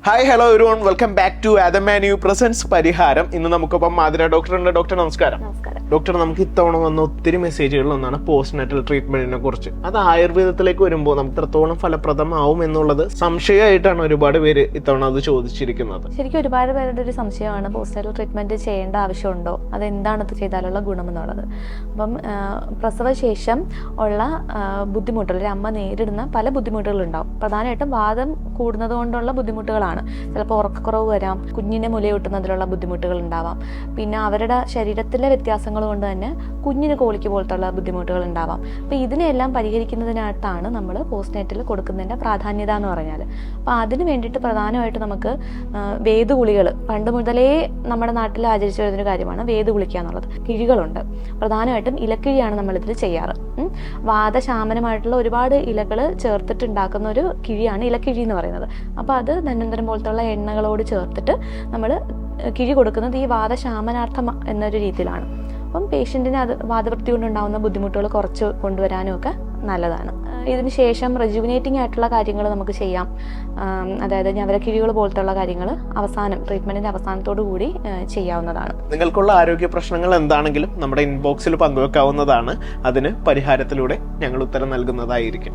Hi hello everyone, welcome back to ആദമാന്യൂ presence പരിഹാരം. ഇന്ന് നമുക്കിപ്പം മാതിര ഡോക്ടറുണ്ട്. ഡോക്ടർ നമസ്കാരം. ഡോക്ടർ, നമുക്ക് ഇത്തവണ വന്ന ഒത്തിരി മെസ്സേജുകൾ ഒന്നാണ് പോസ്റ്റ് നാറ്റൽ ട്രീറ്റ്മെന്റിനെ കുറിച്ച്. അത് ആയുർവേദത്തിലേക്ക് വരുമ്പോൾ നമുക്ക് എത്രത്തോളം ഫലപ്രദമാവും എന്നുള്ളത് സംശയമായിട്ടാണ് ഒരുപാട് പേര് ഇത്തവണ അത് ചോദിച്ചിരിക്കുന്നത്. ശരിക്കും ഒരുപാട് പേരുടെ ഒരു സംശയമാണ് പോസ്റ്റ് നാറ്റൽ ട്രീറ്റ്മെന്റ് ചെയ്യേണ്ട ആവശ്യമുണ്ടോ, അതെന്താണ് ഇത് ചെയ്താലുള്ള ഗുണം എന്നുള്ളത്. അപ്പം പ്രസവശേഷം ഉള്ള ബുദ്ധിമുട്ടുകൾ, ഒരു അമ്മ നേരിടുന്ന പല ബുദ്ധിമുട്ടുകളുണ്ടാവും. പ്രധാനമായിട്ടും വാദം കൂടുന്നത് കൊണ്ടുള്ള ബുദ്ധിമുട്ടുകളാണ്. ചിലപ്പോൾ ഉറക്കക്കുറവ് വരാം, കുഞ്ഞിനെ മുലയൂട്ടുന്നതിലുള്ള ബുദ്ധിമുട്ടുകൾ ഉണ്ടാവാം, പിന്നെ അവരുടെ ശരീരത്തിലെ വ്യത്യാസങ്ങൾ കൊണ്ട് തന്നെ കുഞ്ഞിന് കോളിക്ക് പോലത്തുള്ള ബുദ്ധിമുട്ടുകൾ ഉണ്ടാവാം. അപ്പോൾ ഇതിനെല്ലാം പരിഹരിക്കുന്നതിനായിട്ടാണ് നമ്മൾ പോസ്റ്റ് നാറ്റൽ കൊടുക്കുന്നതിൻ്റെ പ്രാധാന്യത എന്ന് പറഞ്ഞാൽ. അപ്പോൾ അതിന് വേണ്ടിയിട്ട് പ്രധാനമായിട്ട് നമുക്ക് വേദഗുളികൾ, പണ്ട് മുതലേ നമ്മുടെ നാട്ടിൽ ആചരിച്ചു വരുന്നൊരു കാര്യമാണ് വേദഗുളിക്കുക എന്നുള്ളത്. കിഴികളുണ്ട്, പ്രധാനമായിട്ടും ഇലക്കിഴിയാണ് നമ്മളിതിൽ ചെയ്യാറ്. വാദശാമനമായിട്ടുള്ള ഒരുപാട് ഇലകൾ ചേർത്തിട്ടുണ്ടാക്കുന്ന ഒരു കിഴിയാണ് ഇലക്കിഴി എന്ന് പറയുന്നത്. അപ്പോൾ അത് ധന്വന്തരം പോലത്തുള്ള എണ്ണകളോട് ചേർത്തിട്ട് നമ്മൾ കിഴി കൊടുക്കുന്നത് ഈ വാദശാമനാർത്ഥം എന്നൊരു രീതിയിലാണ്. അപ്പം പേഷ്യൻറ്റിന് അത് വാദവൃത്തി കൊണ്ടുണ്ടാകുന്ന ബുദ്ധിമുട്ടുകൾ കുറച്ച് കൊണ്ടുവരാനും ഒക്കെ നല്ലതാണ്. ഇതിന് ശേഷം റെജുവിനേറ്റിംഗ് ആയിട്ടുള്ള കാര്യങ്ങൾ നമുക്ക് ചെയ്യാം. അതായത് ഞവരക്കിഴികൾ പോലത്തുള്ള കാര്യങ്ങൾ അവസാനം, ട്രീറ്റ്മെൻറ്റിൻ്റെ അവസാനത്തോടു കൂടി ചെയ്യാവുന്നതാണ്. നിങ്ങൾക്കുള്ള ആരോഗ്യ പ്രശ്നങ്ങൾ എന്താണെങ്കിലും നമ്മുടെ ഇൻബോക്സിൽ പങ്കുവെക്കാവുന്നതാണ്. അതിന് പരിഹാരത്തിലൂടെ ഞങ്ങൾ ഉത്തരം നൽകുന്നതായിരിക്കും.